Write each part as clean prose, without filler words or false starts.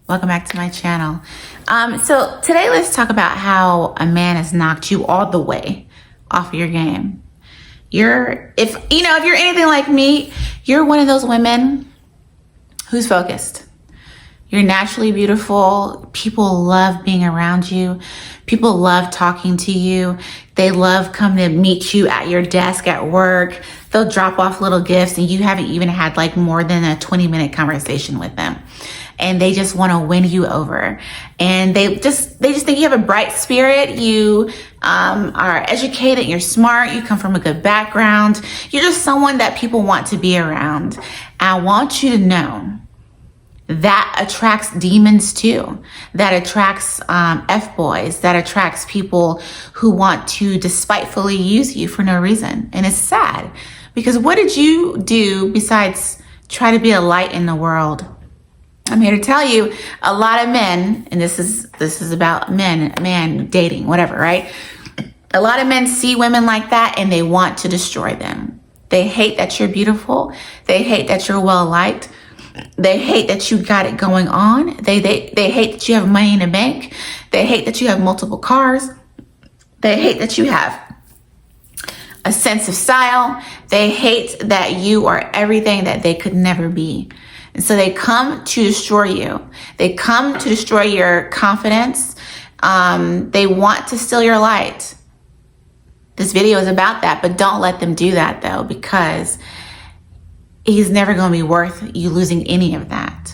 Welcome back to my channel. So today let's talk about how a man has knocked you all the way off your game. If you're anything like me, you're one of those women who's focused. You're naturally beautiful. People love being around you. People love talking to you. They love coming to meet you at your desk at work. They'll drop off little gifts and you haven't even had like more than a 20-minute conversation with them. And they just want to win you over. And they just think you have a bright spirit. You are educated, you're smart, you come from a good background. You're just someone that people want to be around. I want you to know that attracts demons too. That attracts F-boys. That attracts people who want to despitefully use you for no reason. And it's sad because what did you do besides try to be a light in the world? I'm here to tell you a lot of men, and this is about man dating, whatever, right? A lot of men see women like that and they want to destroy them. They hate that you're beautiful. They hate that you're well liked. They hate that you got it going on. They hate that you have money in the bank. They hate that you have multiple cars. They hate that you have a sense of style. They hate that you are everything that they could never be. And so they come to destroy you. They come to destroy your confidence. They want to steal your light. This video is about that, but don't let them do that though, because he's never going to be worth you losing any of that.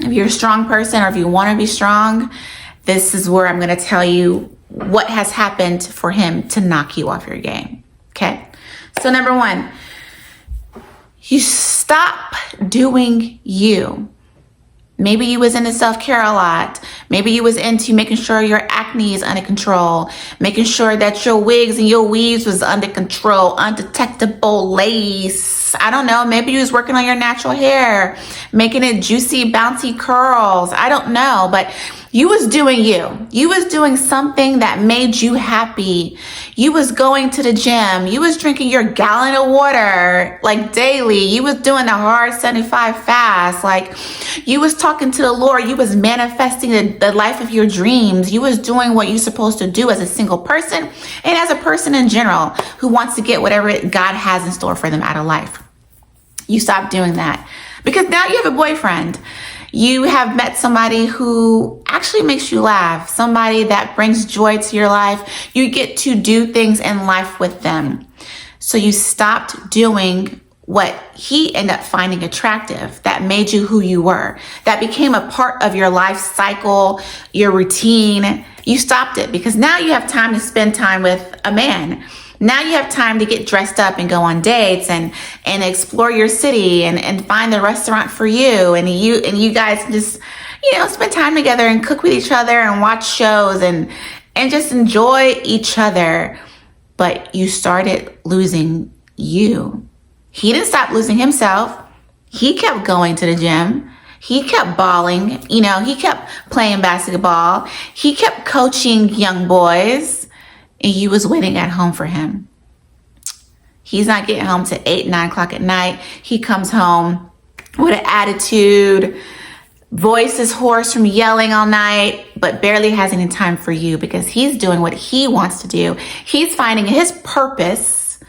If you're a strong person or if you want to be strong, this is where I'm going to tell you what has happened for him to knock you off your game. Okay. So number one, you stop doing you. Maybe you was into self-care a lot. Maybe you was into making sure your acne is under control, making sure that your wigs and your weaves was under control, undetectable lace. I don't know. Maybe you was working on your natural hair, making it juicy, bouncy curls. I don't know, but you was doing you. You was doing something that made you happy. You was going to the gym. You was drinking your gallon of water like daily. You was doing the hard 75 fast. Like you was talking to the Lord. You was manifesting the life of your dreams. You was doing what you're supposed to do as a single person and as a person in general who wants to get whatever God has in store for them out of life. You stop doing that because now you have a boyfriend. You have met somebody who actually makes you laugh, somebody that brings joy to your life. You get to do things in life with them. So you stopped doing what he ended up finding attractive, that made you who you were, that became a part of your life cycle, your routine. You stopped it because now you have time to spend time with a man. Now you have time to get dressed up and go on dates and explore your city and find the restaurant for you. And you guys just, spend time together and cook with each other and watch shows and just enjoy each other. But you started losing you. He didn't stop losing himself. He kept going to the gym. He kept balling. He kept playing basketball. He kept coaching young boys. And you was waiting at home for him. He's not getting home till 8, 9 o'clock at night. He comes home with an attitude, voice is hoarse from yelling all night, but barely has any time for you because he's doing what he wants to do. He's finding his purpose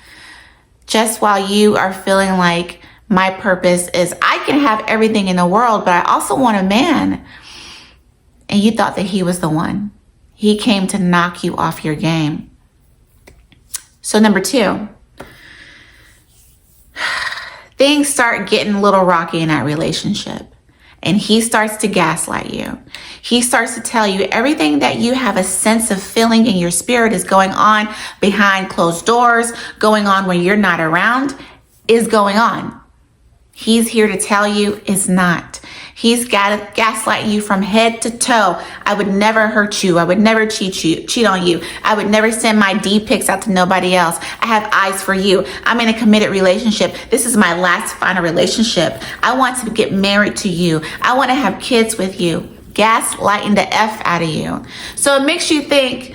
just while you are feeling like my purpose is I can have everything in the world, but I also want a man. And you thought that he was the one. He came to knock you off your game. So number two, things start getting a little rocky in that relationship. And he starts to gaslight you. He starts to tell you everything that you have a sense of feeling in your spirit is going on behind closed doors, going on when you're not around, is going on. He's here to tell you it's not. He's got to gaslight you from head to toe. I would never hurt you. I would never cheat on you. I would never send my D pics out to nobody else. I have eyes for you. I'm in a committed relationship. This is my last final relationship. I want to get married to you. I want to have kids with you. Gaslighting the F out of you. So it makes you think,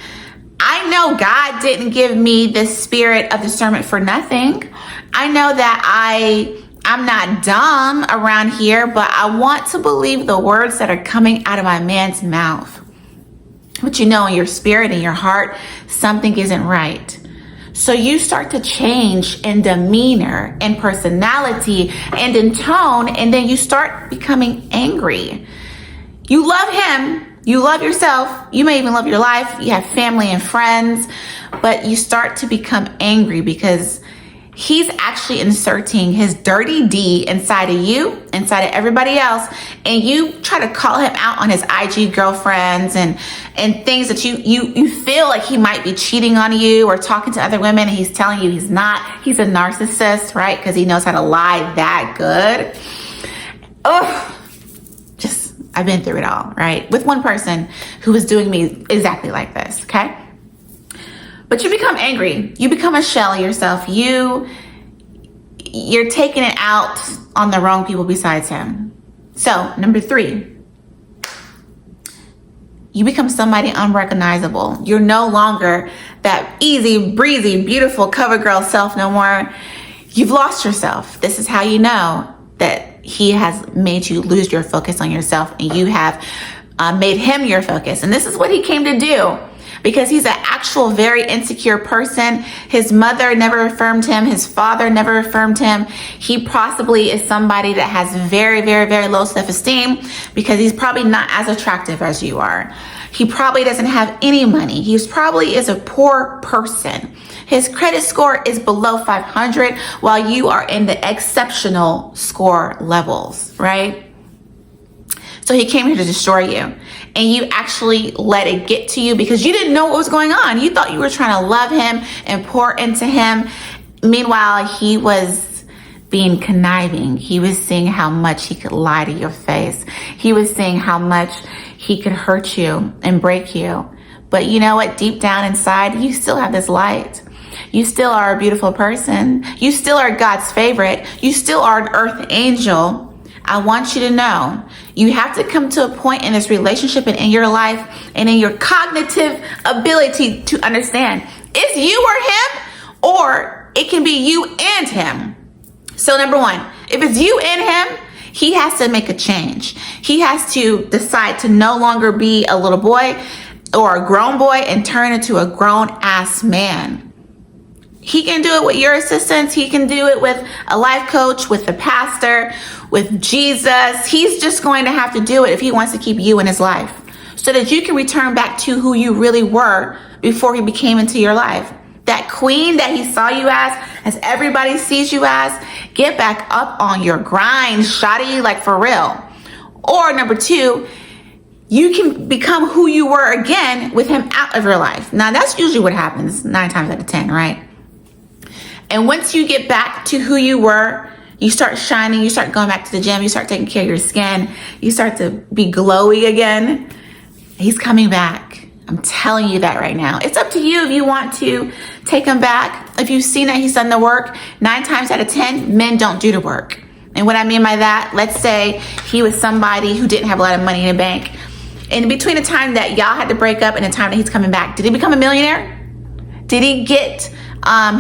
I know God didn't give me the spirit of discernment for nothing. I know that I I'm not dumb around here, but I want to believe the words that are coming out of my man's mouth. But you know, in your spirit and your heart, something isn't right. So you start to change in demeanor, in personality, and in tone, and then you start becoming angry. You love him, you love yourself, you may even love your life, you have family and friends, but you start to become angry because he's actually inserting his dirty D inside of you, inside of everybody else, and you try to call him out on his IG girlfriends and things that you feel like he might be cheating on you or talking to other women, and he's telling you he's not. He's a narcissist, right? Because he knows how to lie that good. Oh, I've been through it all, right? With one person who was doing me exactly like this, okay? But you become angry. You become a shell of yourself. You're taking it out on the wrong people besides him. So, number 3, you become somebody unrecognizable. You're no longer that easy, breezy, beautiful cover girl self no more. You've lost yourself. This is how you know that he has made you lose your focus on yourself, and you have made him your focus. And this is what he came to do, because he's an actual very insecure person. His mother never affirmed him. His father never affirmed him. He possibly is somebody that has very, very, very low self-esteem because he's probably not as attractive as you are. He probably doesn't have any money. He probably is a poor person. His credit score is below 500 while you are in the exceptional score levels, right? So he came here to destroy you, and you actually let it get to you because you didn't know what was going on. You thought you were trying to love him and pour into him. Meanwhile, he was being conniving. He was seeing how much he could lie to your face. He was seeing how much he could hurt you and break you. But you know what? Deep down inside, you still have this light. You still are a beautiful person. You still are God's favorite. You still are an earth angel. I want you to know, you have to come to a point in this relationship and in your life and in your cognitive ability to understand it's you or him, or it can be you and him. So number 1, if it's you and him, he has to make a change. He has to decide to no longer be a little boy or a grown boy and turn into a grown ass man. He can do it with your assistance. He can do it with a life coach, with the pastor, with Jesus. He's just going to have to do it if he wants to keep you in his life so that you can return back to who you really were before he became into your life. That queen that he saw you as everybody sees you as, get back up on your grind, shawty, like for real. Or number 2, you can become who you were again with him out of your life. Now, that's usually what happens 9 times out of 10, right? And once you get back to who you were, you start shining, you start going back to the gym, you start taking care of your skin, you start to be glowy again. He's coming back. I'm telling you that right now. It's up to you if you want to take him back. If you've seen that he's done the work, 9 times out of 10, men don't do the work. And what I mean by that, let's say he was somebody who didn't have a lot of money in the bank. In between the time that y'all had to break up and the time that he's coming back, did he become a millionaire? Did he get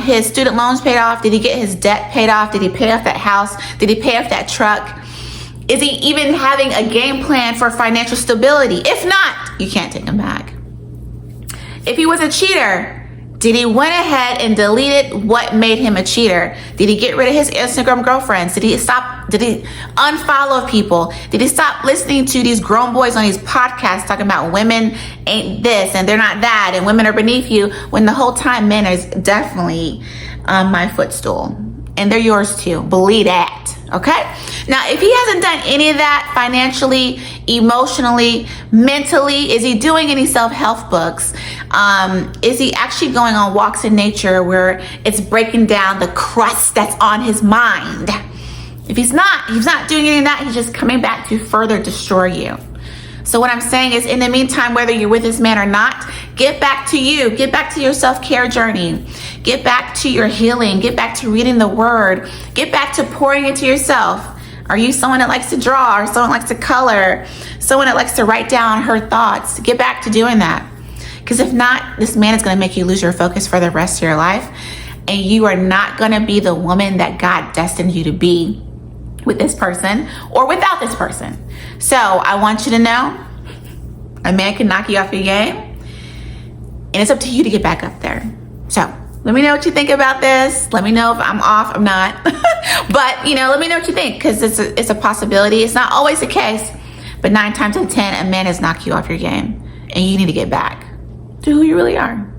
his student loans paid off? Did he get his debt paid off? Did he pay off that house? Did he pay off that truck? Is he even having a game plan for financial stability? If not, you can't take him back. If he was a cheater, did he went ahead and deleted what made him a cheater? Did he get rid of his Instagram girlfriends? Did he unfollow people? Did he stop listening to these grown boys on these podcasts talking about women ain't this and they're not that and women are beneath you, when the whole time men is definitely my footstool, and they're yours too. Believe that. Okay? Now, if he hasn't done any of that financially, emotionally, mentally, is he doing any self-help books? Is he actually going on walks in nature where it's breaking down the crust that's on his mind? If he's not doing any of that, he's just coming back to further destroy you. So what I'm saying is, in the meantime, whether you're with this man or not, get back to you. Get back to your self-care journey. Get back to your healing. Get back to reading the word. Get back to pouring into yourself. Are you someone that likes to draw, or someone that likes to color, someone that likes to write down her thoughts? Get back to doing that. Because if not, this man is going to make you lose your focus for the rest of your life. And you are not going to be the woman that God destined you to be. with this person or without this person. So I want you to know, a man can knock you off your game, and it's up to you to get back up there. So let me know what you think about this. Let me know if I'm off, I'm not. But, let me know what you think, because it's a possibility. It's not always the case, but 9 times out of 10, a man has knocked you off your game, and you need to get back to who you really are.